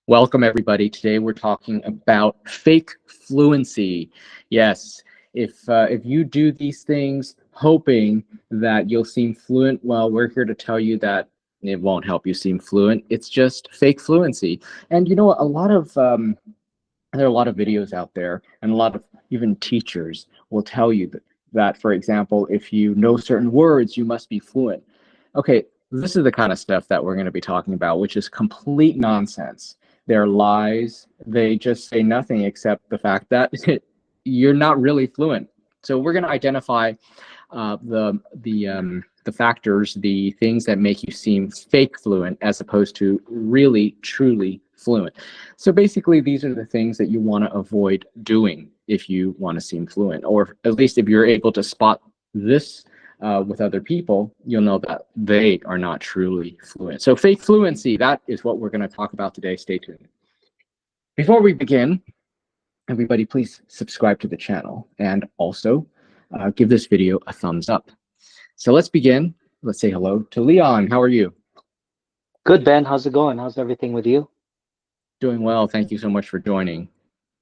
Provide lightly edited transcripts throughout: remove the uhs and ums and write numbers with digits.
Welcome, everybody. Today we're talking about fake fluency. Yes, if you do these things hoping that you'll seem fluent, well, we're here to tell you that it won't help you seem fluent. It's just fake fluency. And you know, there are a lot of videos out there, and a lot of even teachers will tell you that, for example, if you know certain words, you must be fluent. Okay, this is the kind of stuff that we're going to be talking about, which is complete nonsense. They're lies. They just say nothing except the fact that you're not really fluent. So we're going to identify the factors, the things that make you seem fake fluent as opposed to really, truly fluent. So basically, these are the things that you want to avoid doing if you want to seem fluent, or at least if you're able to spot this with other people, you'll know that they are not truly fluent. So fake fluency, that is what we're going to talk about today. Stay tuned. Before we begin, everybody, please subscribe to the channel and also give this video a thumbs up. So let's begin. Let's say hello to Leon. How are you? Good, Ben. How's it going? How's everything with you? Doing well. Thank you so much for joining.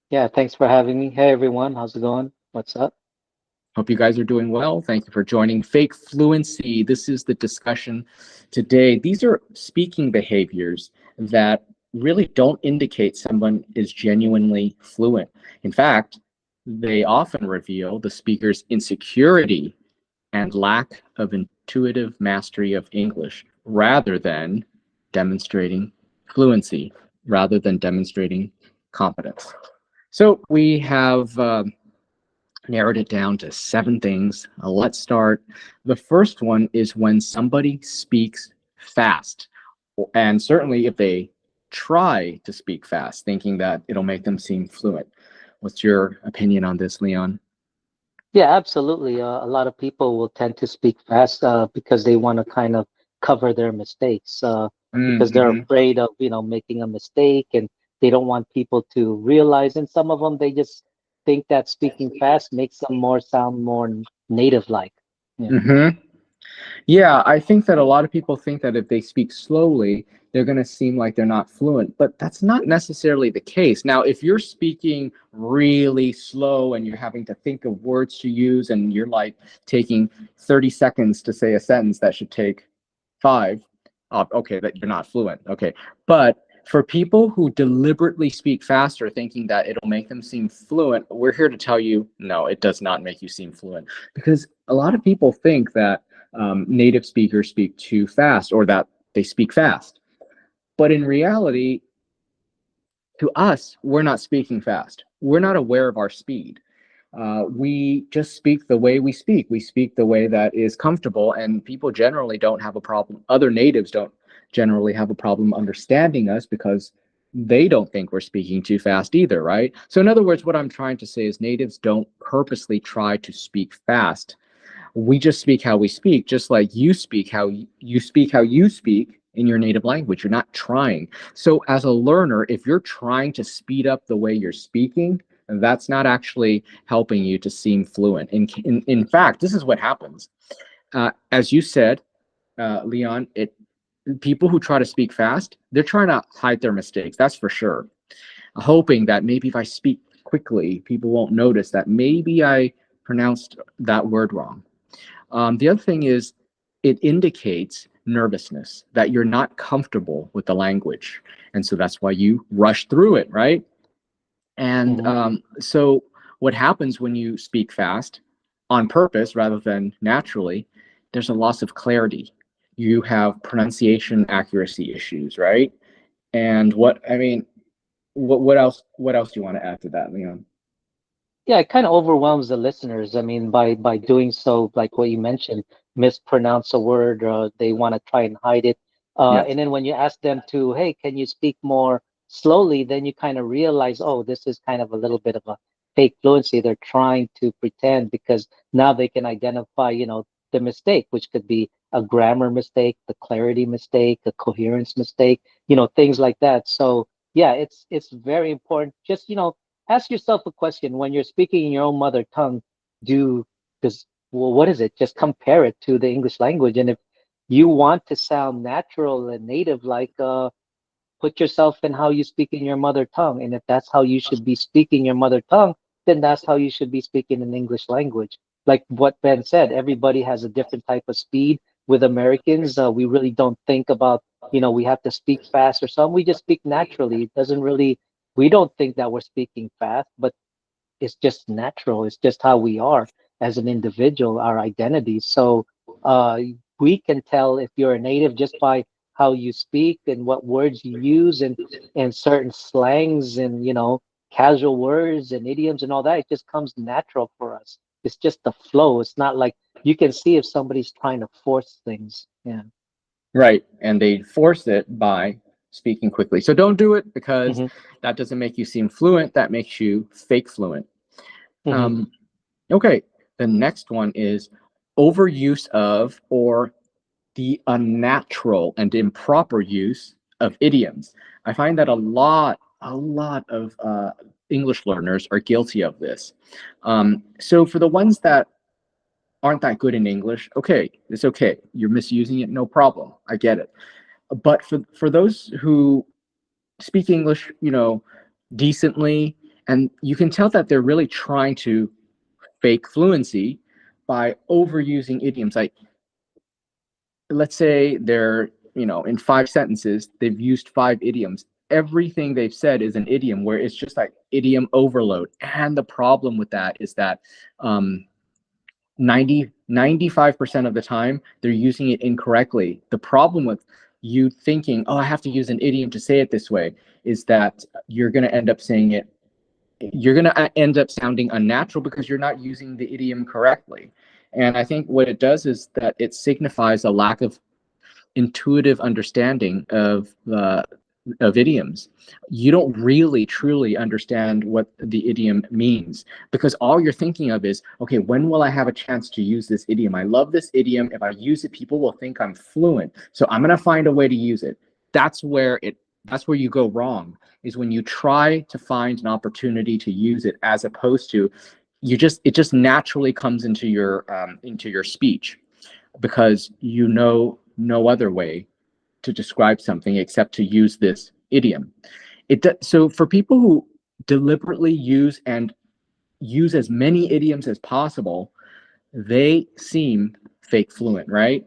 Yeah, thanks for having me. Hey, everyone. How's it going? What's up? Hope you guys are doing well. Thank you for joining. Fake fluency. This is the discussion today. These are speaking behaviors that really don't indicate someone is genuinely fluent. In fact, they often reveal the speaker's insecurity and lack of intuitive mastery of English rather than demonstrating fluency, rather than demonstrating competence. So we have narrowed it down to 7 things. Let's start. The first one is when somebody speaks fast. And certainly if they try to speak fast, thinking that it'll make them seem fluent. What's your opinion on this, Leon? Yeah, absolutely. A lot of people will tend to speak fast because they want to kind of cover their mistakes because they're Mm-hmm. afraid of, making a mistake and they don't want people to realize. And some of them, they just think that speaking fast makes them sound more native-like. Yeah. Mm-hmm. Yeah, I think that a lot of people think that if they speak slowly, they're going to seem like they're not fluent, but that's not necessarily the case. Now, if you're speaking really slow and you're having to think of words to use and you're like taking 30 seconds to say a sentence that should take 5, okay, that you're not fluent. Okay. But for people who deliberately speak faster, thinking that it'll make them seem fluent, we're here to tell you, no, it does not make you seem fluent. Because a lot of people think that native speakers speak too fast or that they speak fast. But in reality, to us, we're not speaking fast. We're not aware of our speed. We just speak the way we speak. We speak the way that is comfortable, and people generally don't have a problem. Other natives don't generally have a problem understanding us because they don't think we're speaking too fast either, right? So in other words, what I'm trying to say is natives don't purposely try to speak fast. We just speak how we speak, just like you speak how you speak in your native language. You're not trying. So as a learner, if you're trying to speed up the way you're speaking, that's not actually helping you to seem fluent. In fact, this is what happens. As you said, Leon, people who try to speak fast, they're trying to hide their mistakes. That's for sure. Hoping that maybe if I speak quickly, people won't notice that maybe I pronounced that word wrong. The other thing is it indicates nervousness, that you're not comfortable with the language. And so that's why you rush through it, right? And so what happens when you speak fast on purpose rather than naturally, there's a loss of clarity. You have pronunciation accuracy issues, right? And what else do you want to add to that, Leon? Yeah, it kind of overwhelms the listeners. I mean, by doing so, like what you mentioned, mispronounce a word, they want to try and hide it. Yes. And then when you ask them to, hey, can you speak more slowly? Then you kind of realize, oh, this is kind of a little bit of a fake fluency. They're trying to pretend because now they can identify, the mistake, which could be a grammar mistake, the clarity mistake, a coherence mistake, things like that. So yeah, it's very important. Just, ask yourself a question when you're speaking in your own mother tongue. Well, what is it? Just compare it to the English language, and if you want to sound natural and native, like put yourself in how you speak in your mother tongue. And if that's how you should be speaking your mother tongue, then that's how you should be speaking in English language. Like what Ben said, everybody has a different type of speed. With Americans, we really don't think about, we have to speak fast or something. We just speak naturally. It doesn't really, we don't think that we're speaking fast, but it's just natural. It's just how we are as an individual, our identity. So uh, we can tell if you're a native just by how you speak and what words you use and certain slangs and casual words and idioms and all that. It just comes natural for us. It's just the flow. It's not like you can see if somebody's trying to force things. Yeah. Right. And they force it by speaking quickly. So don't do it, because Hmm. that doesn't make you seem fluent. That makes you fake fluent. Hmm. Um, okay. The next one is overuse of, or the unnatural and improper use of, idioms. I find that a lot of English learners are guilty of this. So for the ones that aren't that good in English, okay, it's okay. You're misusing it, no problem. I get it. But for those who speak English, decently, and you can tell that they're really trying to fake fluency by overusing idioms. Like, let's say they're, in 5 sentences, they've used 5 idioms. Everything they've said is an idiom, where it's just like idiom overload. And the problem with that is that 95% of the time they're using it incorrectly. The problem with you thinking, oh, I have to use an idiom to say it this way, is that you're going to end up saying it, you're going to end up sounding unnatural because you're not using the idiom correctly. And I think what it does is that it signifies a lack of intuitive understanding of idioms. You don't really truly understand what the idiom means, because all you're thinking of is, okay, when will I have a chance to use this idiom? I love this idiom. If I use it, people will think I'm fluent. So I'm going to find a way to use it. That's where you go wrong, is when you try to find an opportunity to use it, as opposed to it just naturally comes into your speech, because no other way to describe something except to use this idiom. So for people who deliberately use as many idioms as possible, they seem fake fluent, right?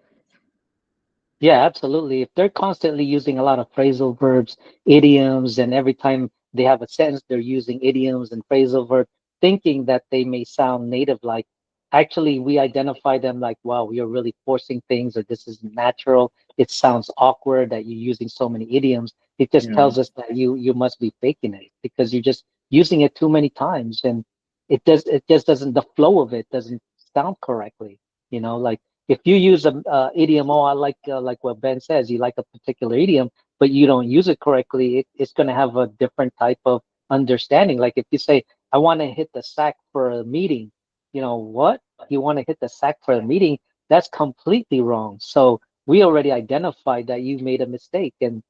Yeah, absolutely. If they're constantly using a lot of phrasal verbs, idioms, and every time they have a sentence, they're using idioms and phrasal verbs, thinking that they may sound native like, actually, we identify them like, wow, you're really forcing things, or this is natural. It sounds awkward that you're using so many idioms. It just Yeah. tells us that you must be faking it because you're just using it too many times, and it just doesn't, the flow of it doesn't sound correctly. Like if you use a idiom, oh, I like what Ben says, you like a particular idiom, but you don't use it correctly, it's going to have a different type of understanding. Like if you say, I want to hit the sack for a meeting, what? You want to hit the sack for a meeting? That's completely wrong. So we already identified that you made a mistake, and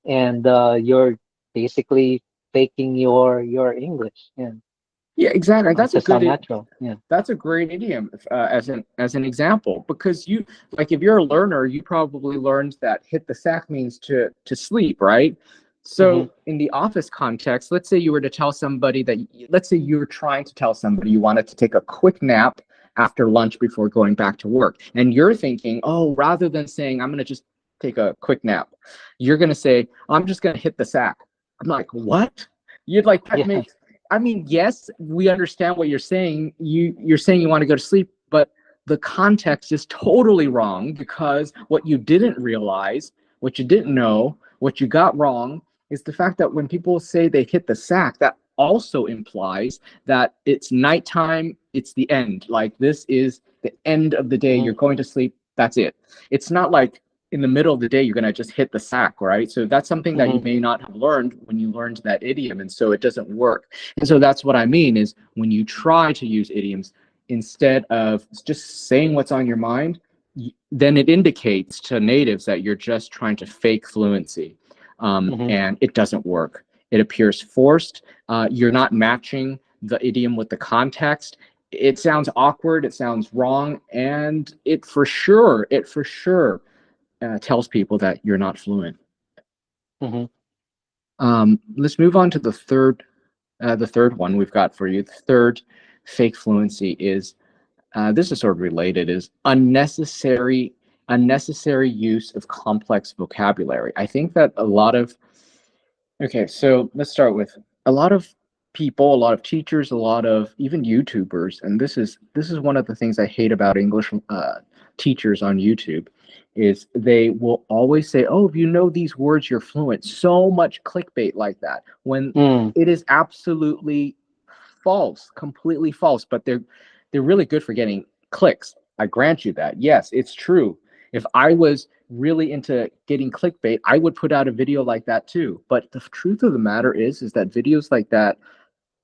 you're basically faking your English, and Yeah, exactly. That's a to sound good natural. Yeah. That's a great idiom, as an example, because like, if you're a learner, you probably learned that hit the sack means to sleep, right? Hmm. So in the office context, let's say you were to tell somebody that, let's say you were trying to tell somebody you wanted to take a quick nap after lunch before going back to work, and you're thinking, oh, rather than saying I'm going to just take a quick nap, you're going to say, I'm just going to hit the sack. I'm like, what? You'd like, that Yeah. makes, I mean, yes, we understand what you're saying. You're saying you want to go to sleep, but the context is totally wrong, because what you didn't realize, what you didn't know, what you got wrong, is the fact that when people say they hit the sack, that also implies that it's nighttime, it's the end. Like, this is the end of the day. Hmm. You're going to sleep. That's it. It's not like in the middle of the day you're going to just hit the sack, right? So that's something that you Hmm. may not have learned when you learned that idiom, and so it doesn't work. And so that's what I mean, is when you try to use idioms instead of just saying what's on your mind, then it indicates to natives that you're just trying to fake fluency, Hmm. and it doesn't work. It appears forced. You're not matching the idiom with the context. It sounds awkward. It sounds wrong, and it for sure tells people that you're not fluent. Hmm. Let's move on to the third one we've got for you. The third fake fluency is, this is sort of related, is unnecessary use of complex vocabulary. I think that a lot of, okay, so let's start with a lot of people, a lot of teachers, a lot of even YouTubers, and this is one of the things I hate about English teachers on YouTube, is they will always say, "Oh, if you know these words, you're fluent." So much clickbait like that, when Mm. it is absolutely false, completely false. But they're really good for getting clicks. I grant you that. Yes, it's true. If I was really into getting clickbait, I would put out a video like that too. But the truth of the matter is that videos like that,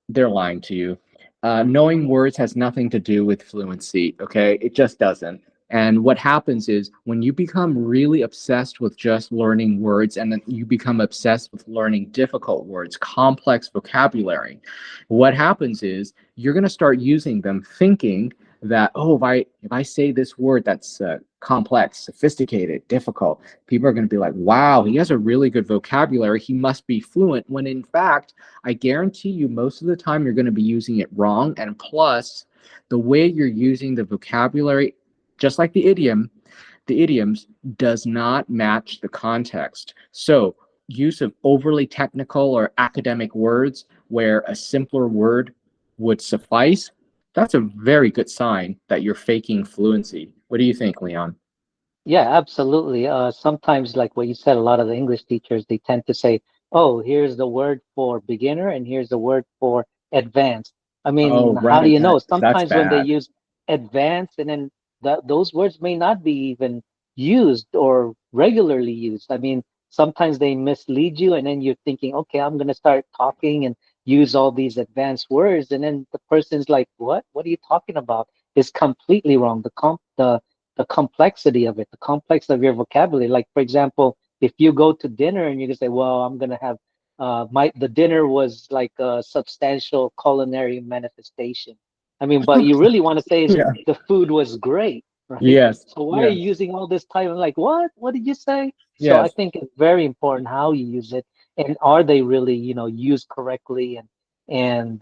they're lying to you. Knowing words has nothing to do with fluency, okay? It just doesn't. And what happens is when you become really obsessed with just learning words, and then you become obsessed with learning difficult words, complex vocabulary, what happens is you're going to start using them thinking that, oh, if I say this word that's complex, sophisticated, difficult, people are going to be like, wow, he has a really good vocabulary, he must be fluent, when in fact, I guarantee you most of the time you're going to be using it wrong. And plus, the way you're using the vocabulary, just like the idioms does not match the context. So use of overly technical or academic words where a simpler word would suffice, that's a very good sign that you're faking fluency. What do you think, Leon? Yeah, absolutely. Sometimes, like what you said, a lot of the English teachers, they tend to say, "Oh, here's the word for beginner and here's the word for advanced." I Oh, mean, how do right. you know? That's Sometimes when they bad. use advanced and then those words may not be even used or regularly used. I mean, sometimes they mislead you and then you're thinking, "Okay, I'm going to start talking and use all these advanced words." And then the person's like, "What? What are you talking about?" It's completely wrong. The complexity of it, the complex of your vocabulary. Like for example, if you go to dinner and you can say, "Well, I'm gonna have my the dinner was like a substantial culinary manifestation." I mean, but you really want to say is Yeah. the food was great, right? Yes. So why are you Yes. using all this time? I'm like, what? What did you say? So I Yes. think it's very important how you use it, and are they really, used correctly, and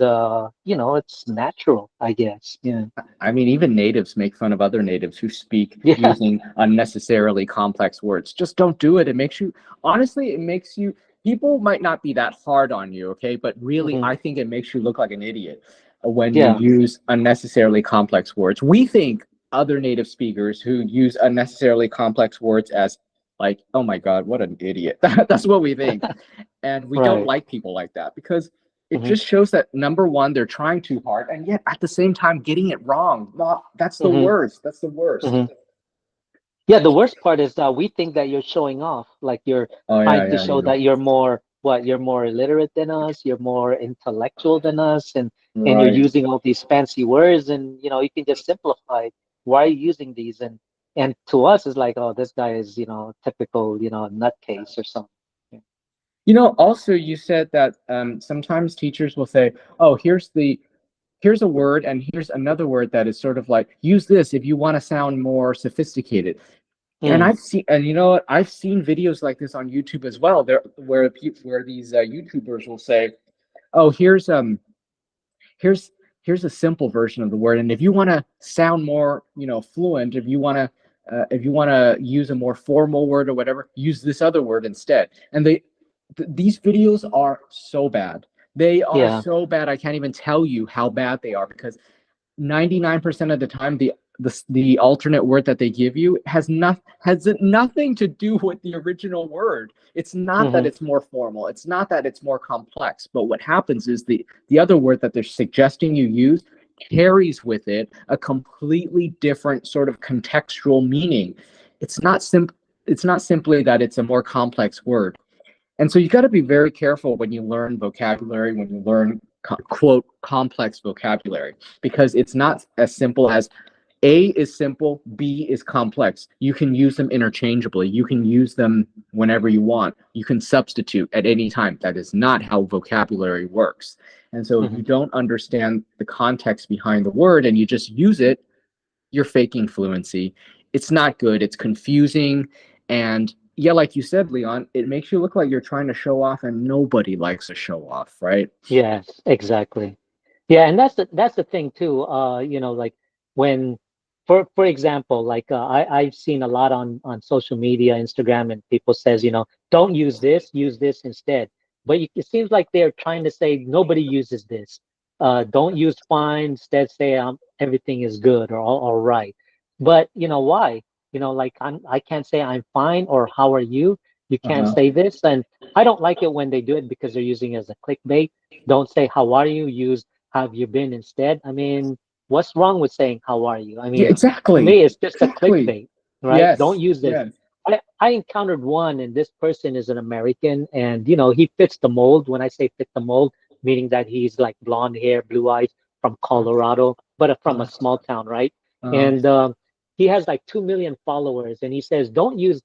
it's natural, I guess. Yeah. I mean, even natives make fun of other natives who speak Yeah. using unnecessarily complex words. Just don't do it. It makes you, honestly, people might not be that hard on you, okay? But really, Hmm. I think it makes you look like an idiot when you Yeah. use unnecessarily complex words. We think other native speakers who use unnecessarily complex words as like, oh my God, what an idiot. That's what we think. And we don't Right. like people like that because it Hmm. just shows that number one, they're trying too hard, and yet at the same time getting it wrong. That's the Hmm. worst. That's the worst. Hmm. Yeah, the worst part is that we think that you're showing off, like you're Oh trying yeah, to yeah, show yeah. that you're more illiterate than us, you're more intellectual than us, and you're Right. using all these fancy words, and you can just simplify it. Why are you using these? And to us, it's like, oh, this guy is, typical, nutcase or something. Yeah. Also you said that sometimes teachers will say, "Oh, here's a word, and here's another word that is sort of like use this if you want to sound more sophisticated." And Mm, you know what? I've seen videos like this on YouTube as well. There, where these YouTubers will say, "Oh, here's a simple version of the word, and if you want to sound more fluent, if you want to use a more formal word or whatever, use this other word instead." And these videos are so bad. They are yeah. so bad, I can't even tell you how bad they are, because 99% of the time the alternate word that they give you has nothing to do with the original word. It's not that Hmm. it's more formal, it's not that it's more complex, but what happens is the other word that they're suggesting you use carries with it a completely different sort of contextual meaning. It's not simply that it's a more complex word. And so you got to be very careful when you learn vocabulary, when you learn quote complex vocabulary, because it's not as simple as A is simple, B is complex. You can use them interchangeably. You can use them whenever you want. You can substitute at any time. That is not how vocabulary works. And so if you Hmm. don't understand the context behind the word and you just use it, you're faking fluency. It's not good. It's confusing. And yeah, like you said, Leon, it makes you look like you're trying to show off, and nobody likes to show off, right? Yes, exactly. Yeah, and that's the thing too. Like when, for example, like I've seen a lot on social media, Instagram, and people says, don't use this, use this instead. But it seems like they're trying to say nobody uses this. Don't use fine, instead say everything is good or all right. But why? Like I can't say I'm fine or how are you? You can't Uh-huh. say this, and I don't like it when they do it because they're using it as a clickbait. Don't say how are you, use have you been instead. I mean, what's wrong with saying how are you? I Yeah, mean, to exactly. me, it's just a Exactly. clickbait, right? Don't Yes. use this. Yes. I encountered one, and this person is an American, and he fits the mold. When I say fit the mold, meaning that he's like blonde hair, blue eyes from Colorado, but from a Uh, small town, right? uh, And he has like 2 million followers, and he says, don't use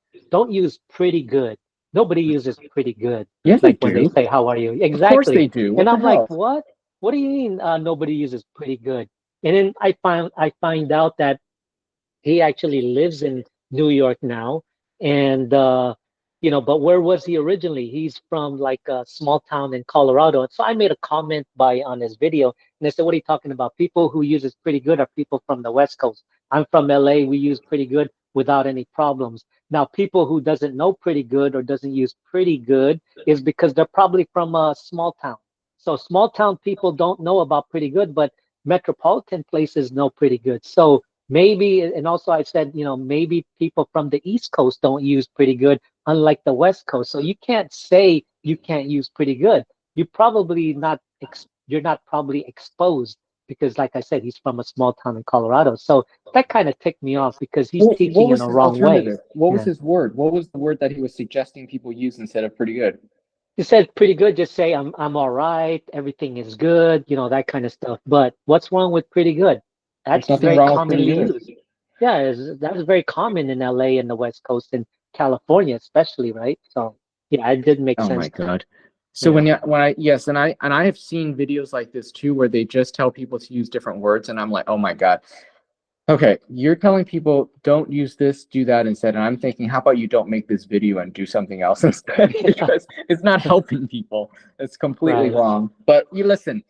pretty good. Nobody uses pretty good, yeah, they like when they do. say, "How are you?" Of course Exactly. they do. And What the I'm like, hell? what? What do you mean nobody uses pretty good? And then I find out that he actually lives in New York now, and but where was he originally? He's from like a small town in Colorado. And so I made a comment on his video, and I said, "What are you talking about? People who use it pretty good are people from the West Coast. I'm from LA. We use pretty good without any problems. Now, people who doesn't know pretty good or doesn't use pretty good is because they're probably from a small town. So small town people don't know about pretty good, but metropolitan places know pretty good. So maybe, and also I said, maybe people from the East Coast don't use pretty good, unlike the West Coast. So you can't say you can't use pretty good. You're not probably exposed because, like I said, he's from a small town in Colorado. So that kind of ticked me off because he's What teaching in was a his wrong way. alternative? What was Yeah. his word? What was the word that he was suggesting people use instead of pretty good? He said pretty good, just say I'm all right, everything is good, that kind of stuff. But what's wrong with pretty good? There's That's nothing very wrong with pretty commonly good. used. Yeah, that is very common in LA and the West Coast and California especially, right? So yeah, it did make Oh my sense to me. God. So Yeah. when I yes, and I have seen videos like this too where they just tell people to use different words, and I'm like, oh my God. Okay, you're telling people don't use this, do that instead. And I'm thinking, how about you don't make this video and do something else instead? Because it's not helping people. It's completely Right. wrong. But you listen,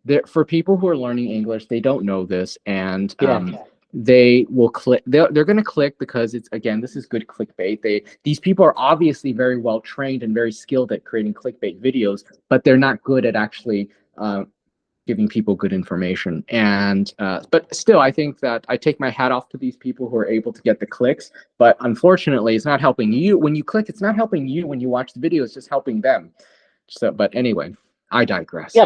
there, for people who are learning English, they don't know this, and Yeah. they will click. They're going to click because it's again, this is good clickbait. These people are obviously very well trained and very skilled at creating clickbait videos, but they're not good at actually giving people good information. And but still, I think that I take my hat off to these people who are able to get the clicks. But unfortunately, it's not helping you when you click. It's not helping you when you watch the video. It's just helping them. So, but anyway, I digress.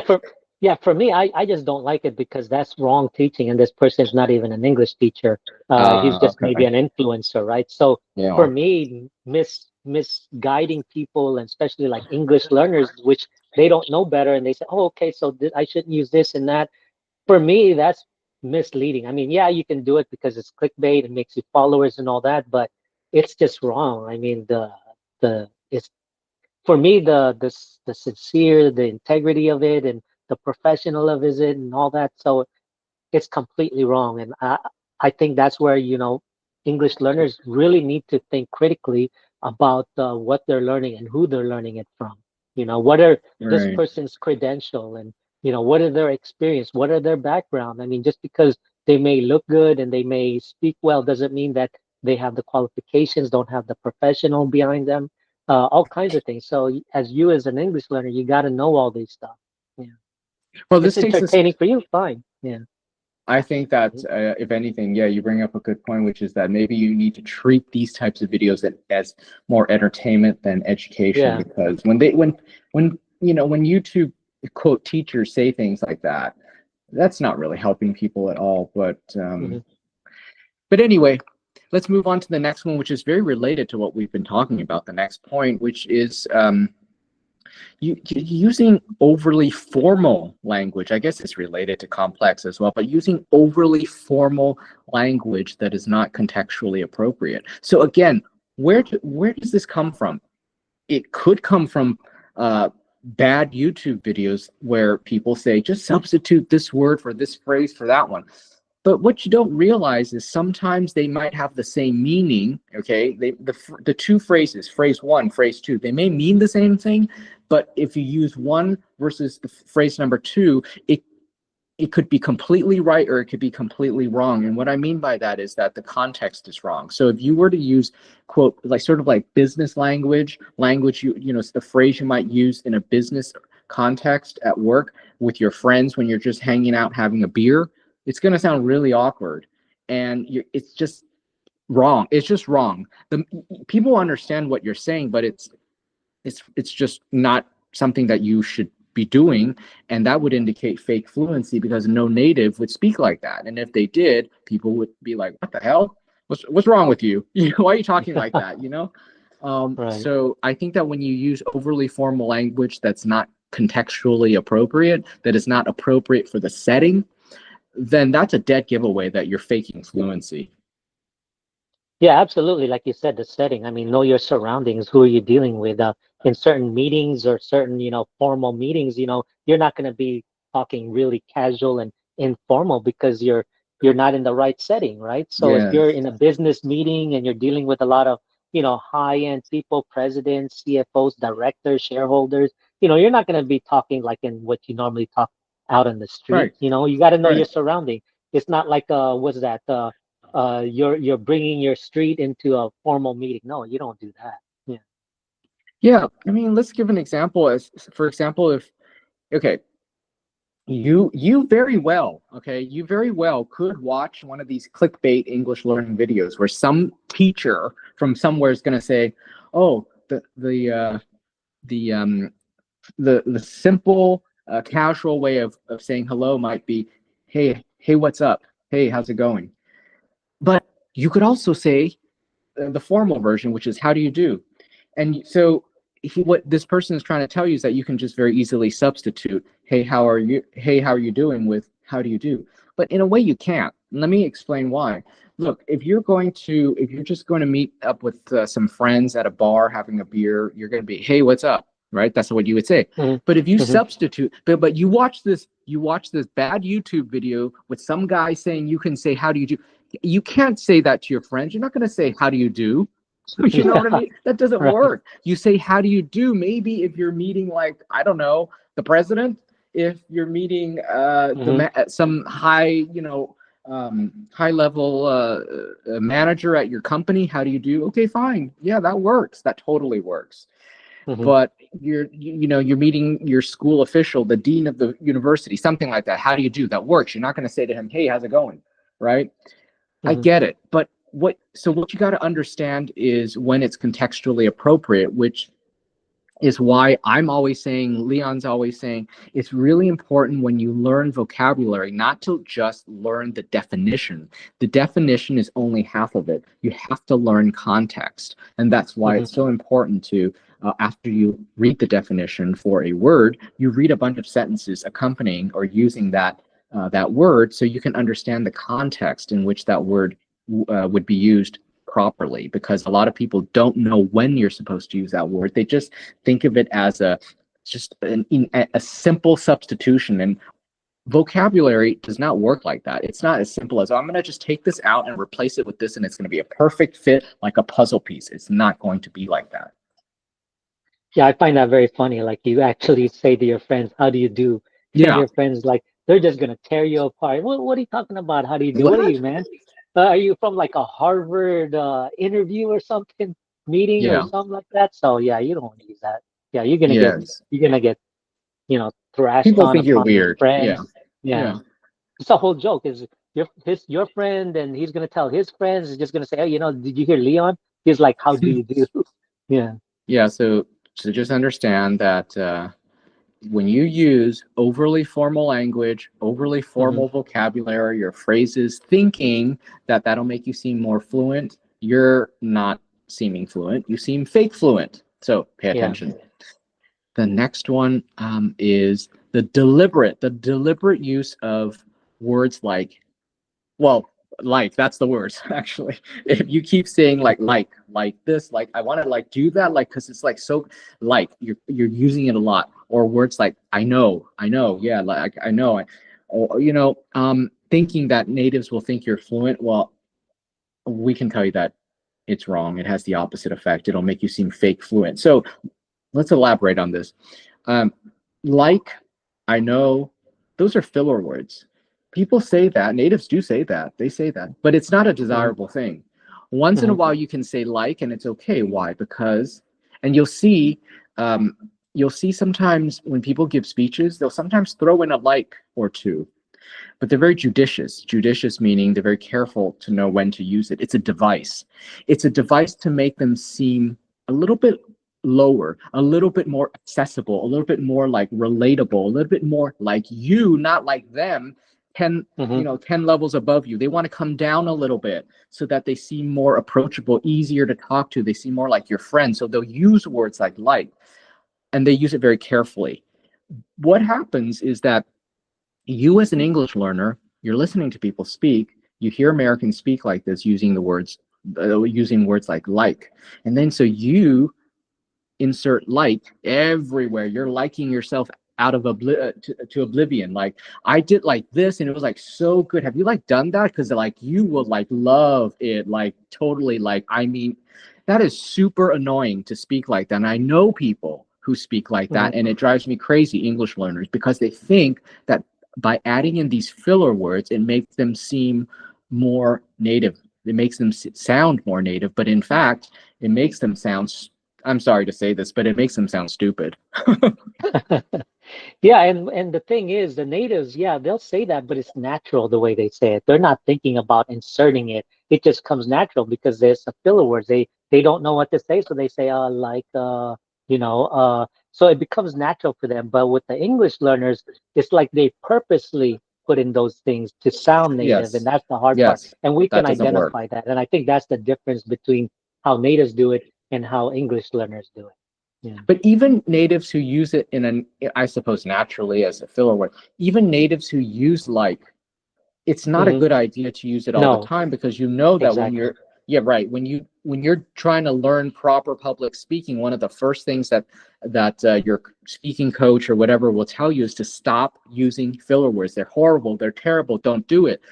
Yeah, for me, I just don't like it because that's wrong teaching, and this person is not even an English teacher. He's just maybe Okay. an influencer, right? So for Yeah. me, misguiding people, and especially like English learners, which they don't know better, and they say, "Oh, okay, so I shouldn't use this and that." For me, that's misleading. I mean, yeah, you can do it because it's clickbait and makes you followers and all that, but it's just wrong. I mean, it's for me the sincere, the integrity of it, and the professional of it and all that. So it's completely wrong, and I think that's where English learners really need to think critically about what they're learning and who they're learning it from. What are this Right. person's credential, and what are their experience, what are their background. I mean, just because they may look good and they may speak well doesn't mean that they have the qualifications, don't have the professional behind them, all kinds of things. So as an English learner, you got to know all these stuff. Yeah, Well, it's this takes us. entertaining for you, fine. Yeah. I think that Mhm. if anything, yeah, you bring up a good point, which is that maybe you need to treat these types of videos as more entertainment than education, Yeah. because when when YouTube quote teachers say things like that, that's not really helping people at all. Hmm. But anyway, let's move on to the next one, which is very related to what we've been talking about. The next point, which is using overly formal language. I guess it's related to complex as well, but using overly formal language that is not contextually appropriate. So again, where does this come from? It could come from bad YouTube videos where people say, just substitute this word for this phrase for that one. But what you don't realize is sometimes they might have the same meaning. Okay, the two phrases, phrase one, phrase two, they may mean the same thing, but if you use one versus the phrase number two, it could be completely right or it could be completely wrong. And what I mean by that is that the context is wrong. So if you were to use, quote, like sort of like business language, it's the phrase you might use in a business context at work with your friends when you're just hanging out having a beer, it's going to sound really awkward. And it's just wrong. It's just wrong. The people understand what you're saying, but it's just not something that you should be doing, and that would indicate fake fluency because no native would speak like that. And if they did, people would be like, what the hell, what's wrong with you? Why are you talking like that? Right. So I think that when you use overly formal language that's not contextually appropriate, that is not appropriate for the setting, then that's a dead giveaway that you're faking fluency. Yeah, absolutely. Like you said, the setting. I mean, know your surroundings. Who are you dealing with? In certain meetings or certain, formal meetings, you're not going to be talking really casual and informal because you're not in the right setting, right? So if you're Yes. in a business meeting and you're dealing with a lot of, high-end people, presidents, CFOs, directors, shareholders, you're not going to be talking like in what you normally talk out on the street. Right. You got to know your Right. surrounding. It's not like what's that? You're bringing your street into a formal meeting. No, you don't do that. Yeah. Yeah. I mean, let's give an example. As for example, if okay, you very well, okay, you very well could watch one of these clickbait English learning videos where some teacher from somewhere is going to say, "Oh, the the simple casual way of saying hello might be, hey, what's up? Hey, how's it going?" But you could also say the formal version, which is how do you do? And so what this person is trying to tell you is that you can just very easily substitute, hey, how are you? Hey, how are you doing? With how do you do? But in a way you can't. And let me explain why. Look, if you're just going to meet up with some friends at a bar having a beer, you're going to be, hey, what's up? Right? That's what you would say. Mm-hmm. But if you Mm-hmm. substitute, but you watch this bad YouTube video with some guy saying you can say how do you do? You can't say that to your friends. You're not going to say how do you do? You know what I Yeah. mean? That doesn't Right. work. You say, how do you do? Maybe if you're meeting, like, I don't know, the president, if you're meeting Mm-hmm. some high level manager at your company, how do you do? Okay, fine. Yeah, that works. That totally works. Mm-hmm. But you're meeting your school official, the dean of the university, something like that. How do you do? That works. You're not going to say to him, hey, how's it going? Right? I Mm-hmm. get it, but what you got to understand is when it's contextually appropriate, which is why I'm always saying, Leon's always saying, it's really important when you learn vocabulary not to just learn the definition. The definition is only half of it. You have to learn context. And that's why Mm-hmm. it's so important to, after you read the definition for a word, you read a bunch of sentences accompanying or using that word so you can understand the context in which that word would be used properly, because a lot of people don't know when you're supposed to use that word. They just think of it as a simple substitution, and vocabulary does not work like that. It's not as simple as, oh, I'm going to just take this out and replace it with this and it's going to be a perfect fit like a puzzle piece. It's not going to be like that. Yeah, I find that very funny. Like you actually say to your friends, "How do you do?" And Yeah. your friends like they're just gonna tear you apart. What are you talking about? How do you do? What are What? you, man? Are you from like a Harvard interview or something, meeting or Yeah. something like that? So yeah, you don't want to use that. Yeah, you're gonna get thrashed People on think you're upon your weird. Yeah. friends. Yeah, Yeah. it's a whole joke. Is your friend and he's gonna tell his friends. He's just gonna say, "Oh, did you hear Leon?" He's like, "How do you do?" Yeah. Yeah. So just understand that when you use overly formal language, overly Hmm. formal vocabulary or phrases, thinking that that'll make you seem more fluent, you're not seeming fluent. You seem fake fluent. So pay Yeah. attention. The next one is the deliberate use of words like, well, like, that's the worst, actually. If you keep saying like this, like I want to like do that, like, because it's like so, like you're using it a lot, or words like I know, yeah, like I know, or thinking that natives will think you're fluent, well, we can tell you that it's wrong. It has the opposite effect. It'll make you seem fake fluent. So let's elaborate on this. Um, like, I know, those are filler words. People say that, natives do say that, they say that, but it's not a Mhm, desirable thing. Once in a mhm, while you can say like, and it's okay. Why? Because, and um, you'll see sometimes when people give speeches, they'll sometimes throw in a like or two, but they're very judicious. Judicious meaning they're very careful to know when to use it. It's a device. It's a device to make them seem a little bit lower, a little bit more accessible, a little bit more like relatable, a little bit more like you, not like them. 10, mhm, 10 levels above you. They want to come down a little bit so that they seem more approachable, easier to talk to. They seem more like your friend. So they'll use words like, and they use it very carefully. What happens is that you as an English learner, you're listening to people speak, you hear Americans speak like this using words like, and then so you insert like everywhere. You're liking yourself out of to oblivion. Like, I did like this and it was like so good. Have you like done that? Because like you will like love it, like totally. Like, I mean, that is super annoying to speak like that. And I know people who speak like that, mhm, and it drives me crazy, English learners, because they think that by adding in these filler words, it makes them seem more native. It makes them sound more native, but in fact, it makes them sound, I'm sorry to say this, but it makes them sound stupid. Yeah, and the thing is, the natives, yeah, they'll say that, but it's natural the way they say it. They're not thinking about inserting it. It just comes natural because there's a filler words. They don't know what to say, so they say like so it becomes natural for them. But with the English learners, it's like they purposely put in those things to sound native, and Yes. that's the hard part. Yes. And we can That doesn't work. identify that. And I think that's the difference between how natives do it and how English learners do it. Yeah. But even natives who use it I suppose, naturally as a filler word, even natives who use like, it's not a Hmm. good idea to use it all the No, time, because you know that when exactly. you're, yeah, right, when you're trying to learn proper public speaking, one of the first things that your speaking coach or whatever will tell you is to stop using filler words. They're horrible, they're terrible, don't do it.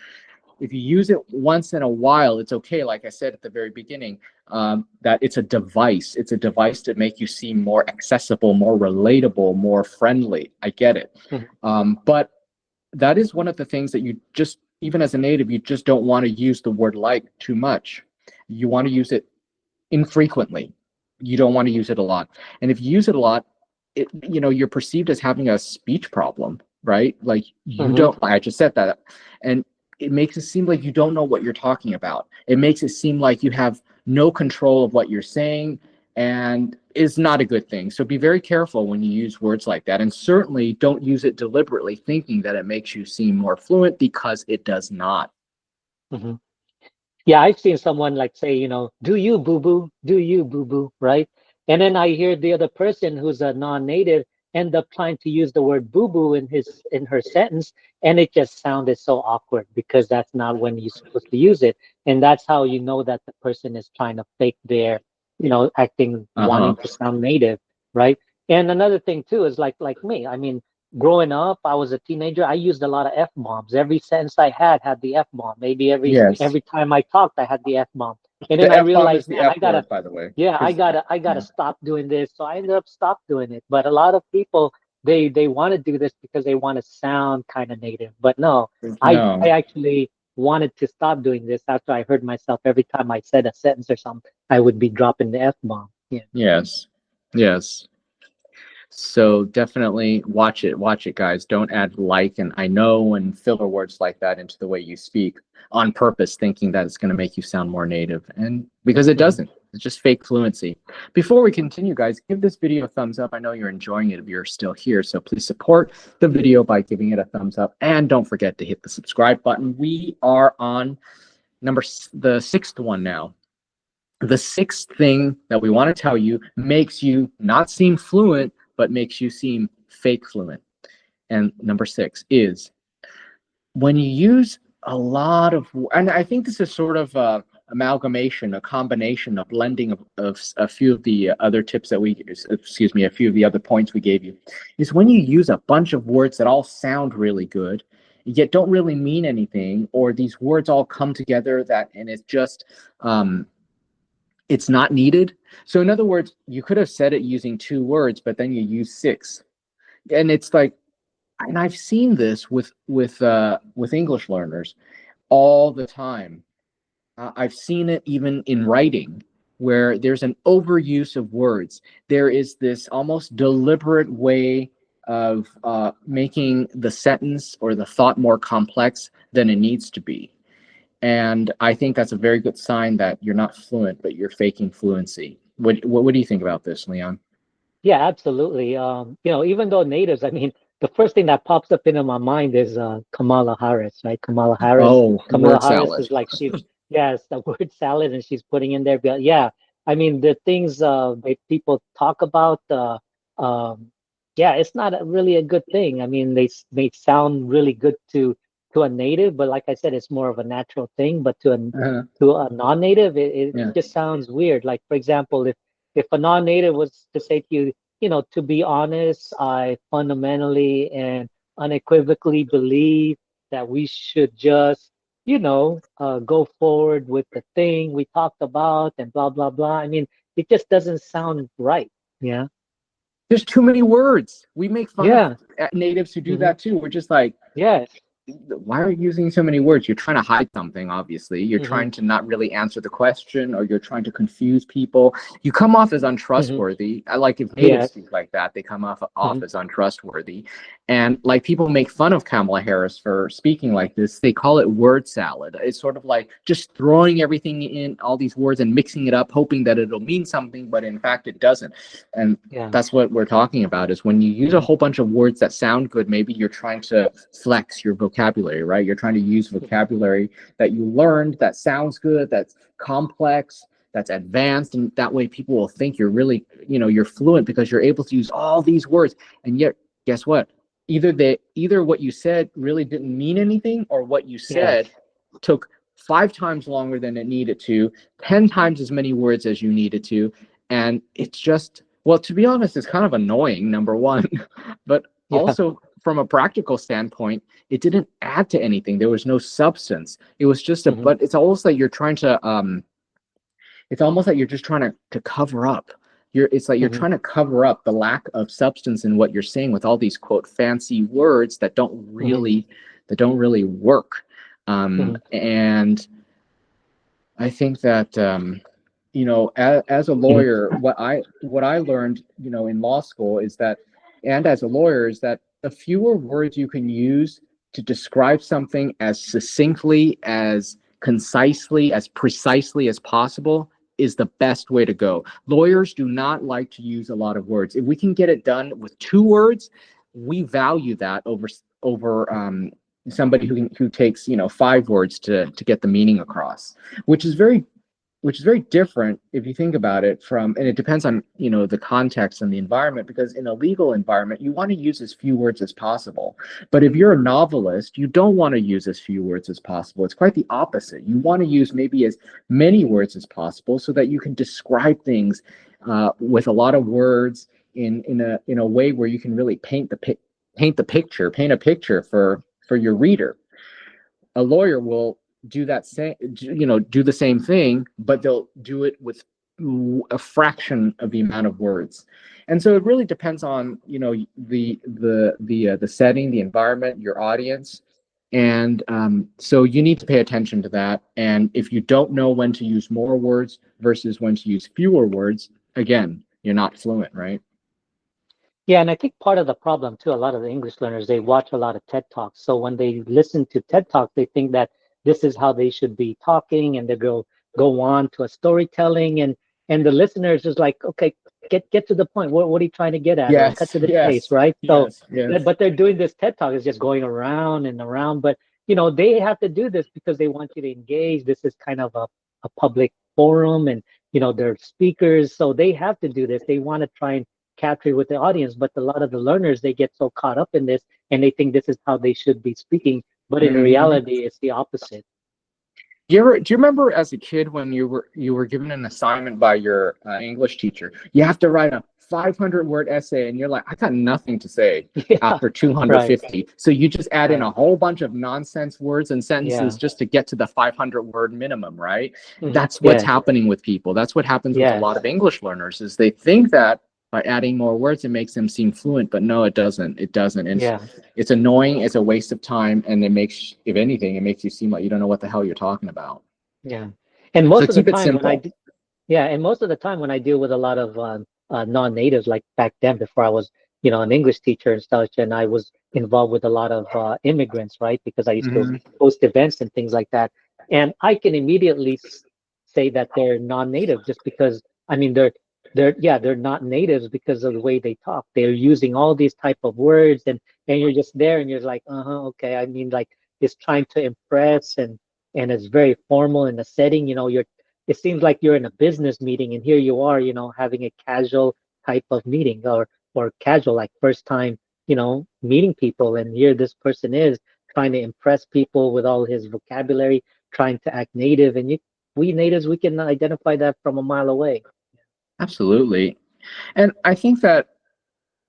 If you use it once in a while, it's okay. Like I said at the very beginning, that it's a device. It's a device to make you seem more accessible, more relatable, more friendly. I get it. Mhm. But that is one of the things that you just, even as a native, you just don't want to use the word like too much. You want to use it infrequently. You don't want to use it a lot. And if you use it a lot, you're perceived as having a speech problem, right? Like, you Mhm. don't, I just said that. And it makes it seem like you don't know what you're talking about. It makes it seem like you have no control of what you're saying, and is not a good thing. So be very careful when you use words like that. And certainly don't use it deliberately thinking that it makes you seem more fluent, because it does not. Mhm. Yeah, I've seen someone like say, do you boo boo, do you boo boo, right? And then I hear the other person who's a non-native end up trying to use the word boo boo in her sentence, and it just sounded so awkward because that's not when you're supposed to use it. And that's how you know that the person is trying to fake their, acting, Uh-huh. wanting to sound native, right? And another thing too is like me. I mean, growing up, I was a teenager. I used a lot of F bombs. Every sentence I had the F bomb. Maybe every Yes. every time I talked, I had the F bomb. And then The I F bomb is realized, the man, F word, by the way. yeah, I Because, gotta yeah. stop doing this. So I ended up stop doing it. But a lot of people, they want to do this because they want to sound kind of native. But no, I No. actually wanted to stop doing this after I heard myself every time I said a sentence or something, I would be dropping the F bomb. Yeah. Yes. Yes. So definitely watch it, guys. Don't add like and I know and filler words like that into the way you speak on purpose, thinking that it's going to make you sound more native. And because it Hmm. doesn't, it's just fake fluency. Before we continue, guys, give this video a thumbs up. I know you're enjoying it if you're still here. So please support the video by giving it a thumbs up. And don't forget to hit the subscribe button. We are on the sixth one now. The sixth thing that we want to tell you makes you not seem fluent, but makes you seem fake fluent. And number six is when you use a lot of, and I think this is sort of a amalgamation, a combination, a blending of a few of the other tips that a few of the other points we gave you, is when you use a bunch of words that all sound really good yet don't really mean anything, or these words all come together and it's just it's not needed. So in other words, you could have said it using 2 words, but then you use 6. And it's like, and I've seen this with English learners all the time. I've seen it even in writing, where there's an overuse of words. There is this almost deliberate way of making the sentence or the thought more complex than it needs to be. And I think that's a very good sign that you're not fluent, but you're faking fluency. What do you think about this, Leon? Yeah, absolutely. Even though natives, I mean, the first thing that pops up into my mind is Kamala Harris, right? Oh, Kamala word Harris salad. is like yes, the word salad, and she's putting in there. But yeah, I mean, the things that people talk about, um, yeah, it's not really a good thing. I mean, they sound really good to a native, but like I said, it's more of a natural thing. But Uh-huh. to a non-native, it Yeah. just sounds weird. Like, for example, if a non-native was to say to you, to be honest, I fundamentally and unequivocally believe that we should just, go forward with the thing we talked about and blah, blah, blah. I mean, it just doesn't sound right. Yeah. There's too many words. We make fun of Yeah. natives who do Hmm. that too. We're just like, Yes. why are you using so many words? You're trying to hide something, obviously. You're Hmm. trying to not really answer the question, or you're trying to confuse people. You come off as Hmm. untrustworthy. I like if natives Yes. speak like that, they come off Hmm. as untrustworthy. And like people make fun of Kamala Harris for speaking like this. They call it word salad. It's sort of like just throwing everything in, all these words, and mixing it up, hoping that it'll mean something, but in fact it doesn't. And Yeah. that's what we're talking about, is when you use a Hmm. whole bunch of words that sound good, maybe you're trying to flex your vocabulary, right? You're trying to use vocabulary that you learned that sounds good, that's complex, that's advanced, and that way people will think you're really, you're fluent because you're able to use all these words. And yet, guess what? Either what you said really didn't mean anything, or what you Yes. said took 5 times longer than it needed to, 10 times as many words as you needed to. And it's just, well, to be honest, it's kind of annoying, number one, but Yeah. also from a practical standpoint, it didn't add to anything. There was no substance. It was just Hmm. but it's almost like you're trying to, it's almost like you're just trying to cover up. It's like you're Hmm. trying to cover up the lack of substance in what you're saying with all these quote fancy words Hmm. that don't really work. Hmm. And I think that as a Hmm. lawyer, what I learned, in law school is that, and as a lawyer, is that the fewer words you can use to describe something as succinctly, as concisely, as precisely as possible is the best way to go. Lawyers do not like to use a lot of words. If we can get it done with 2 words, we value that over somebody who takes 5 words to get the meaning across, which is very different if you think about it from, and it depends on the context and the environment, because in a legal environment you want to use as few words as possible, but if you're a novelist you don't want to use as few words as possible. It's quite the opposite. You want to use maybe as many words as possible so that you can describe things with a lot of words in a way where you can really paint a picture for your reader. A lawyer will do the same thing, but they'll do it with a fraction of the amount of words. And so it really depends on the setting, the environment, your audience. And so you need to pay attention to that. And if you don't know when to use more words versus when to use fewer words, again, you're not fluent, right? Yeah, and I think part of the problem too, a lot of the English learners, they watch a lot of TED Talks. So when they listen to TED Talks, they think that this is how they should be talking, and they go on to a storytelling, and the listeners is like, okay, get to the point. What are you trying to get at? Or cut Yes, to the chase, yes, right? So, yes, yes. but they're doing this TED Talk is just going around and around. But they have to do this because they want you to engage. This is kind of a public forum, and they're speakers, so they have to do this. They want to try and capture with the audience, but a lot of the learners, they get so caught up in this and they think this is how they should be speaking, but in Mhm. reality it's the opposite. Do you remember as a kid when you were given an assignment by your English teacher? You have to write a 500-word essay and you're like, I got nothing to say Yeah. after Right. 250. So you just add in Right. a whole bunch of nonsense words and sentences Yeah. just to get to the 500-word minimum, right? That's what's Yes. happening with people. That's what happens with a lot Yes. of English learners is they think that by adding more words, it makes them seem fluent, but no, it doesn't. It doesn't. And Yeah. it's annoying. It's a waste of time. And it makes, if anything, it makes you seem like you don't know what the hell you're talking about. Yeah. And So most of the keep it time when simple. yeah, and most of the time when I deal with a lot of non-natives, like back then before I was, an English teacher and such, and I was involved with a lot of immigrants, right? Because I used to Mm-hmm. host events and things like that. And I can immediately say that they're non-native just because, I mean, they're not natives because of the way they talk. They're using all these type of words, and you're just there and you're like, uh-huh, okay. I mean, like it's trying to impress, and it's very formal in the setting. It seems like you're in a business meeting and here you are, having a casual type of meeting, or casual, like first time, meeting people. And here this person is trying to impress people with all his vocabulary, trying to act native. And we natives, we can identify that from a mile away. Absolutely. And I think that,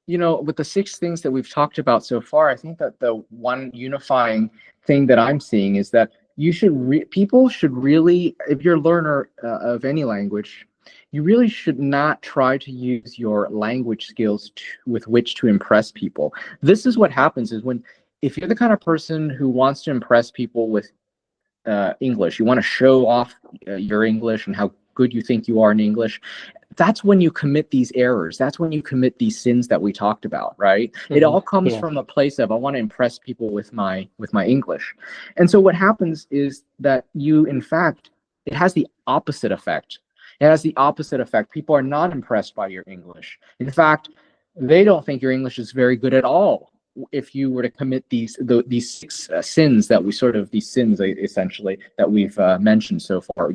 with the 6 things that we've talked about so far, I think that the one unifying thing that I'm seeing is that people should really, if you're a learner of any language, you really should not try to use your language skills with which to impress people. This is what happens is if you're the kind of person who wants to impress people with English, you want to show off your English and how good you think you are in English, that's when you commit these errors. That's when you commit these sins that we talked about, right? It all comes Yeah. from a place of I want to impress people with my English. And so what happens is that in fact, it has the opposite effect. It has the opposite effect. People are not impressed by your English. In fact, they don't think your English is very good at all if you were to commit these 6 sins that we sort of these sins essentially that we've mentioned so far.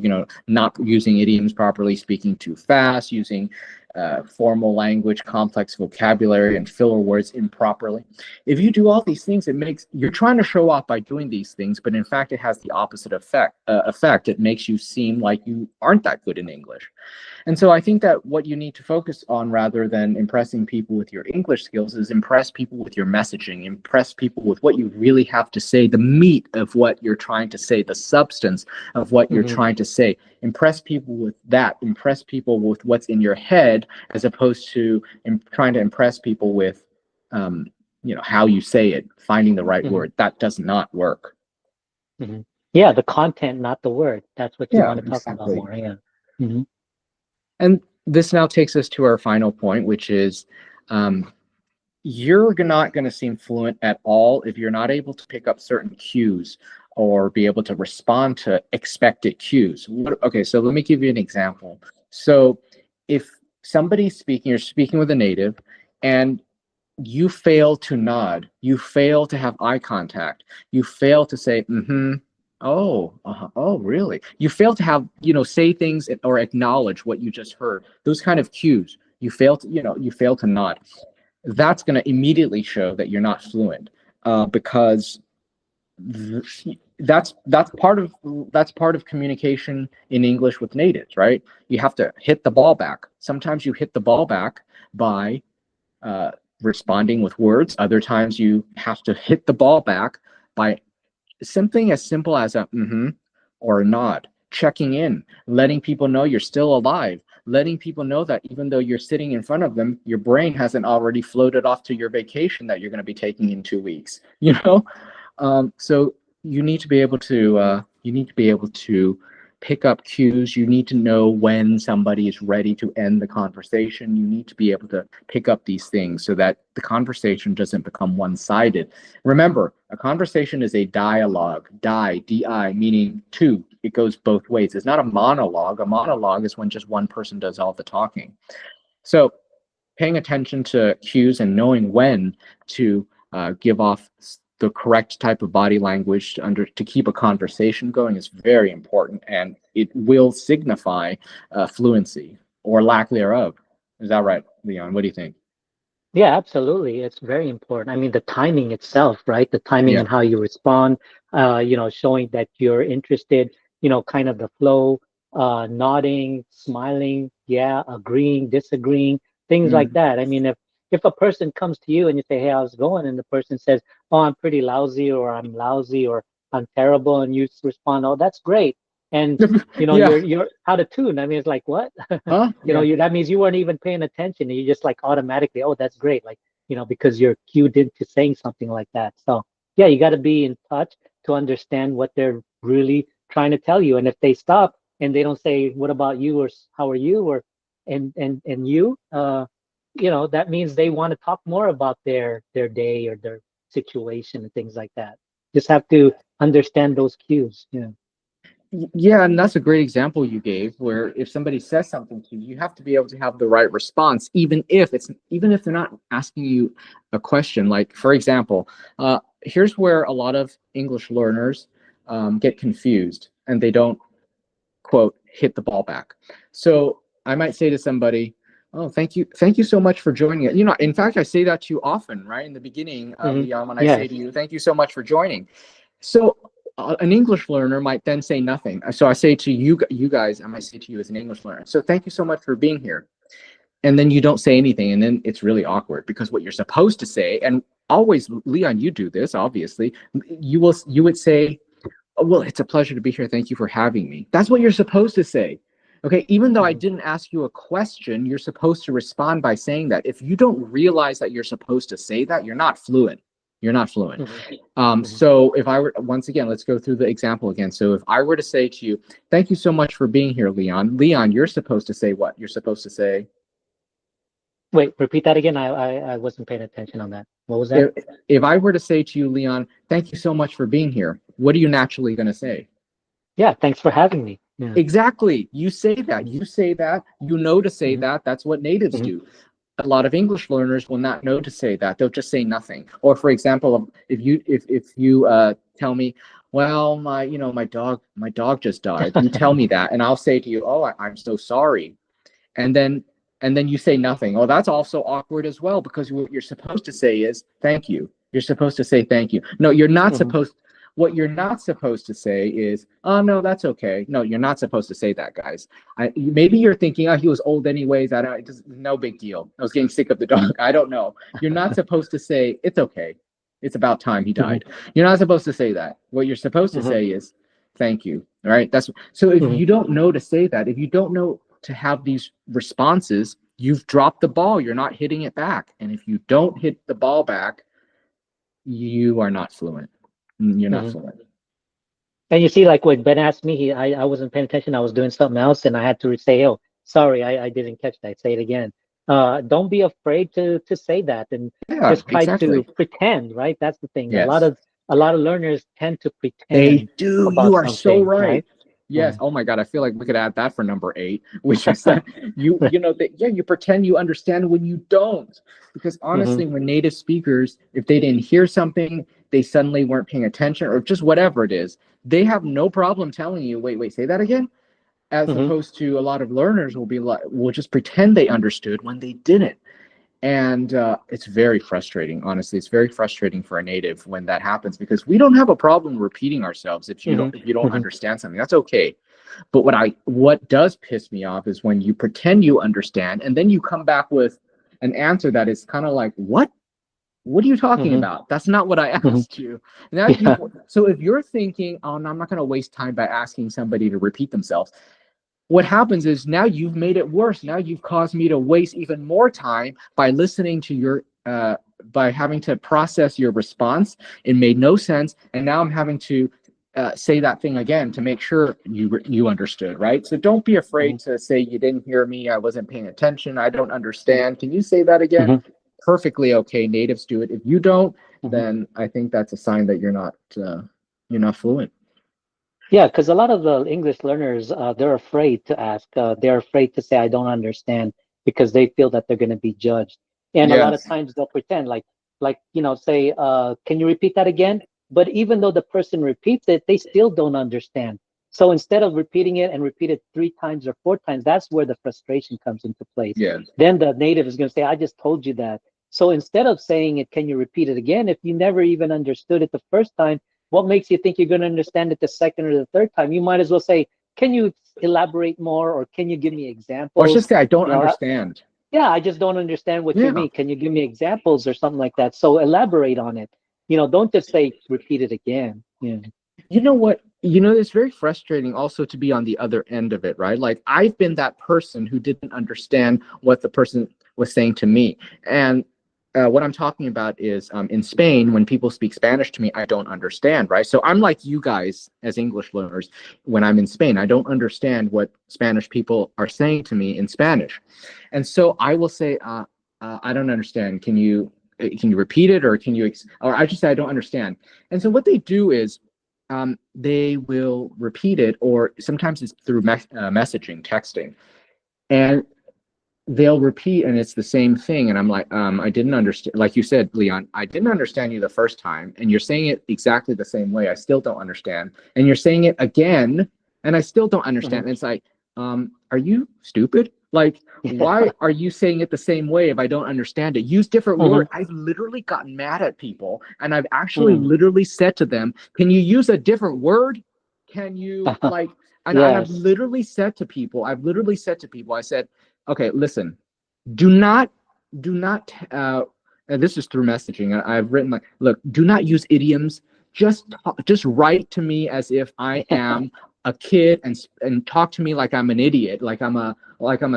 Not using idioms properly, speaking too fast, using formal language, complex vocabulary, and filler words improperly. If you do all these things, you're trying to show off by doing these things, but in fact, it has the opposite effect. It makes you seem like you aren't that good in English. And so I think that what you need to focus on rather than impressing people with your English skills is impress people with your messaging, impress people with what you really have to say, the meat of what you're trying to say, the substance of what you're Hmm. trying to say. Impress people with that, impress people with what's in your head as opposed to trying to impress people with how you say it, finding the right Hmm. word. That does not work. Hmm. Yeah, the content, not the word. That's what you Yeah, want to talk about exactly. more. Yeah. Hmm. And this now takes us to our final point, which is you're not going to seem fluent at all if you're not able to pick up certain cues or be able to respond to expected cues. Okay, so let me give you an example. So if you're speaking with a native and you fail to nod, you fail to have eye contact, you fail to say, mm-hmm, oh, oh, really? You fail to have, say things or acknowledge what you just heard. Those kind of cues. You fail to nod. That's going to immediately show that you're not fluent because that's part of communication in English with natives, right? You have to hit the ball back. Sometimes you hit the ball back by uh, responding with words. Other times you have to hit the ball back by something as simple as a mm-hmm or a nod, checking in, letting people know you're still alive, letting people know that even though you're sitting in front of them, your brain hasn't already floated off to your vacation that you're going to be taking in 2 weeks. So you need to be able to pick up cues. You need to know when somebody is ready to end the conversation. You need to be able to pick up these things so that the conversation doesn't become one-sided. Remember, a conversation is a dialogue. Di, meaning two. It goes both ways. It's not a monologue. A monologue is when just one person does all the talking. So paying attention to cues and knowing when to give off the correct type of body language to keep a conversation going is very important, and it will signify fluency or lack thereof. Is that right, Leon? What do you think? Yeah, absolutely. It's very important. I mean, the timing itself, right? The timing Yeah. and how you respond, showing that you're interested, kind of the flow, nodding, smiling, yeah, agreeing, disagreeing. things like Mm. that. I mean, if a person comes to you and you say, "Hey, how's it going?" and the person says, "Oh, I'm pretty lousy," or "I'm lousy," or "I'm terrible," and you respond, "Oh, that's great," and Yeah. you're out of tune. I mean, it's like, what? Huh? Yeah. That means you weren't even paying attention. You just like automatically, "Oh, that's great," like because you're cued into saying something like that. So yeah, you got to be in touch to understand what they're really trying to tell you. And if they stop and they don't say, "What about you?" or "How are you?" or and you, that means they want to talk more about their day or their situation and things like that. Just have to understand those cues. Yeah. Yeah, and that's a great example you gave where if somebody says something to you, you have to be able to have the right response, even if they're not asking you a question. Like, for example, here's where a lot of English learners get confused and they don't quote hit the ball back. So I might say to somebody, "Oh, thank you so much for joining it." In fact, I say that to you often, right in the beginning, Hmm. Leon, when I say Yes. to you, "Thank you so much for joining." So an English learner might then say nothing. So I say to you guys, I might say to you as an English learner, "So thank you so much for being here." And then you don't say anything, and then it's really awkward because what you're supposed to say, and always, Leon, you do this, obviously, you would say, "Oh, well, it's a pleasure to be here. Thank you for having me." That's what you're supposed to say. Okay, even though I Hmm. didn't ask you a question, you're supposed to respond by saying that. If you don't realize that you're supposed to say that, you're not fluent. You're not fluent. Hmm. Hmm. So if I were, once again, let's go through the example again. So if I were to say to you, "Thank you so much for being here, Leon." Leon, you're supposed to say what? You're supposed to say, Wait, repeat that again. I wasn't paying attention on that. What was that? if, if I were to say to you, Leon, "Thank you so much for being here," what are you naturally going to say? Yeah, thanks for having me. Yeah. Exactly. You say that. Hmm. You say that. You know to say Hmm. that. That's what natives Hmm. do. A lot of English learners will not know to say that. They'll just say nothing. Or for example, if you tell me, "Well, my dog just died," you tell me that, and I'll say to you, "Oh, I'm so sorry," and then you say nothing. Oh, that's also awkward as well because what you're supposed to say is "thank you." You're supposed to say "thank you." No, you're not Hmm. supposed. What you're not supposed to say is, "Oh no, that's okay." No, you're not supposed to say that, guys. Maybe you're thinking, "Oh, he was old anyways. I don't. It's no big deal. I was getting sick of the dog." I don't know. You're not supposed to say "it's okay. It's about time he Hmm. died." You're not supposed to say that. What you're supposed to Hmm. say is "thank you." All right. That's so. If Hmm. you don't know to say that, if you don't know to have these responses, you've dropped the ball. You're not hitting it back. And if you don't hit the ball back, you are not fluent. You're not Hmm. fluent. And you see, like when Ben asked me, I wasn't paying attention. I was doing something else, and I had to say, "Oh, sorry, I didn't catch that." Say it again. Don't be afraid to say that, and Yeah, just try to exactly. pretend. Right? That's the thing. Yes. A lot of learners tend to They pretend do. You about are so something, right. right? Yes. Mm. Oh my God. I feel like we could add that for number 8, which is that you pretend you understand when you don't. Because Hmm. honestly, when native speakers, if they didn't hear something, they suddenly weren't paying attention or just whatever it is, they have no problem telling you, wait, say that again. As Hmm. opposed to a lot of learners will just pretend they understood when they didn't. And it's very frustrating, honestly. It's very frustrating for a native when that happens because we don't have a problem repeating ourselves Hmm. if you don't Hmm. understand something. That's okay. But what does piss me off is when you pretend you understand and then you come back with an answer that is kind of like, "What? What are you talking Hmm. about? That's not what I Hmm. asked you." Now Yeah. so if you're thinking, "Oh, no, I'm not going to waste time by asking somebody to repeat themselves," what happens is now you've made it worse. Now you've caused me to waste even more time by listening to your by having to process your response. It made no sense, and now I'm having to say that thing again to make sure you understood, right? So don't be Hmm. afraid to say you didn't hear me. I wasn't paying attention. I don't understand. Can you say that again? Hmm. Perfectly okay. Natives do it. If you don't, Hmm. then I think that's a sign that you're not fluent. Yeah, because a lot of the English learners, they're afraid to ask. They're afraid to say, "I don't understand," because they feel that they're going to be judged. And a lot of Yes. times they'll pretend, say, "Can you repeat that again?" But even though the person repeats it, they still don't understand. So instead of repeating it and repeat it 3 times or 4 times, that's where the frustration comes into place. Yes. Then the native is going to say, "I just told you that." So instead of saying it, "Can you repeat it again?" If you never even understood it the first time, what makes you think you're going to understand it the second or the third time? You might as well say, "Can you elaborate more?" or "Can you give me Or examples?" just say I don't You know, understand. yeah, I just don't understand what you Yeah. mean. Can you give me examples or something like that? So elaborate on it. Don't just say repeat it again. Yeah. You know what? It's very frustrating also to be on the other end of it, right? Like I've been that person who didn't understand what the person was saying to me. And what I'm talking about is in Spain, when people speak Spanish to me, I don't understand, right? So I'm like you guys as English learners. When I'm in Spain, I don't understand what Spanish people are saying to me in Spanish. And so I will say, I don't understand. Can you repeat it, or or I just say I don't understand. And so what they do is they will repeat it, or sometimes it's through messaging, texting, and they'll repeat, and it's the same thing. And I'm like, I didn't understand. Like you said, Leon, I didn't understand you the first time, and you're saying it exactly the same way. I still don't understand. And you're saying it again, and I still don't understand. Mhm. And it's like, are you stupid? Like, why are you saying it the same way if I don't understand it? Use different Mhm. word. I've literally gotten mad at people, and I've actually Mhm. literally said to them, can you use a different word? Can you like, and Yes. I've literally said to people, I said, okay, listen, do not and this is through messaging. I've written like, look, do not use idioms. Just write to me as if I am a kid, and talk to me like I'm an idiot, like I'm a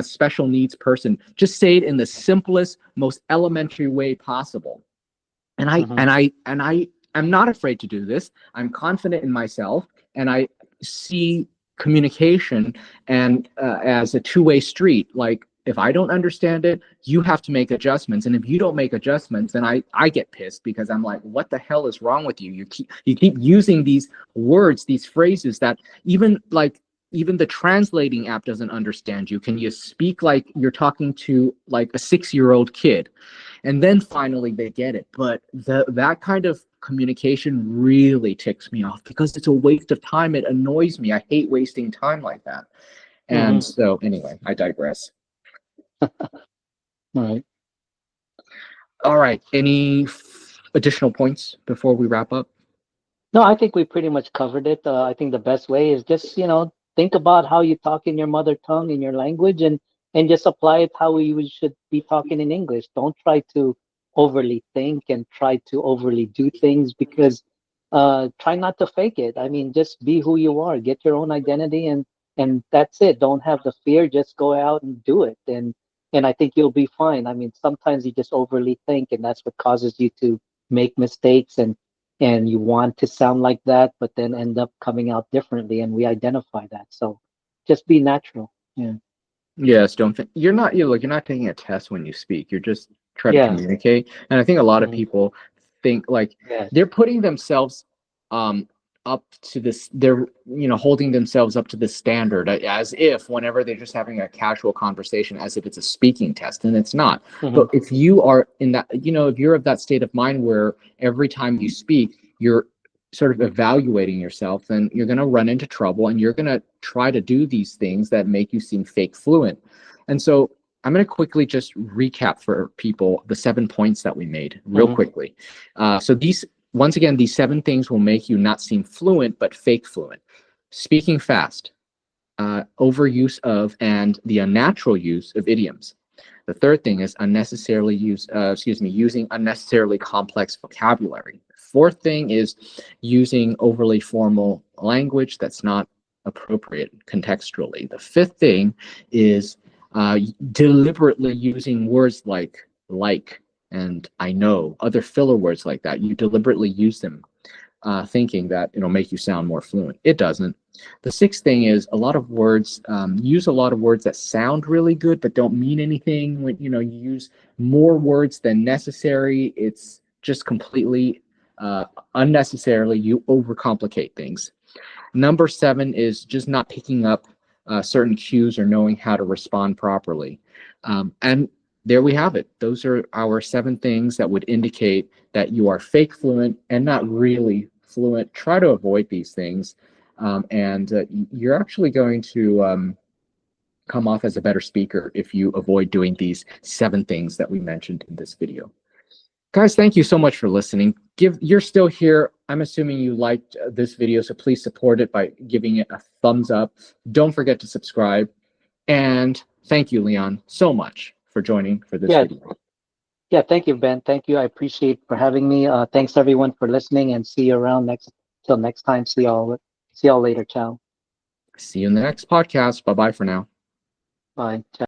special needs person. Just say it in the simplest, most elementary way possible. And I Mhm. and I and I am not afraid to do this. I'm confident in myself, and I see communication and as a two-way street. Like if I don't understand it, you have to make adjustments, and if you don't make adjustments, then I get pissed, because I'm like, what the hell is wrong with you? You keep using these words, these phrases that even the translating app doesn't understand you. Can you speak like you're talking to like a 6-year-old kid? And then finally they get it. But that kind of communication really ticks me off, because it's a waste of time. It annoys me. I hate wasting time like that. And Mhm. so anyway, I digress. Right. All right, any additional points before we wrap up? No, I think we pretty much covered it. I think the best way is just, think about how you talk in your mother tongue, in your language, and just apply it how you should be talking in English. Don't try to overly think and try to overly do things, because try not to fake it. I mean, just be who you are, get your own identity, and that's it. Don't have the fear, just go out and do it. And I think you'll be fine. I mean, sometimes you just overly think, and that's what causes you to make mistakes, and you want to sound like that, but then end up coming out differently, and we identify that. So just be natural. Yeah. Yes, don't think you're not taking a test when you speak. You're just trying to Yeah. communicate. And I think a lot of Mhm. people think like Yes. they're putting themselves um up to this, they're holding themselves up to this standard, as if whenever they're just having a casual conversation, as if it's a speaking test, and it's not. But Mhm. if you are in that, if you're of that state of mind where every time you speak, you're sort of evaluating yourself, then you're going to run into trouble, and you're going to try to do these things that make you seem fake fluent. And so I'm going to quickly just recap for people the 7 points that we made real Mhm. quickly. So once again, these 7 things will make you not seem fluent, but fake fluent. Speaking fast, overuse of and the unnatural use of idioms. The third thing is using unnecessarily complex vocabulary. Fourth thing is using overly formal language that's not appropriate contextually. The fifth thing is deliberately using words like and I know, other filler words like that. You deliberately use them thinking that it'll make you sound more fluent. It doesn't. The sixth thing is use a lot of words that sound really good but don't mean anything. When you use more words than necessary, it's just completely unnecessarily, you overcomplicate things. Number 7 is just not picking up certain cues or knowing how to respond properly. And there we have it. Those are our 7 things that would indicate that you are fake fluent and not really fluent. Try to avoid these things, and you're actually going to come off as a better speaker if you avoid doing these 7 things that we mentioned in this video. Guys, thank you so much for listening. You're still here. I'm assuming you liked this video, so please support it by giving it a thumbs up. Don't forget to subscribe. And thank you, Leon, so much for joining for this Yeah. video. Yeah. Thank you, Ben. Thank you. I appreciate for having me. Thanks everyone for listening, and see you around till next time. See y'all later. Ciao. See you in the next podcast. Bye bye for now. Bye. Ciao.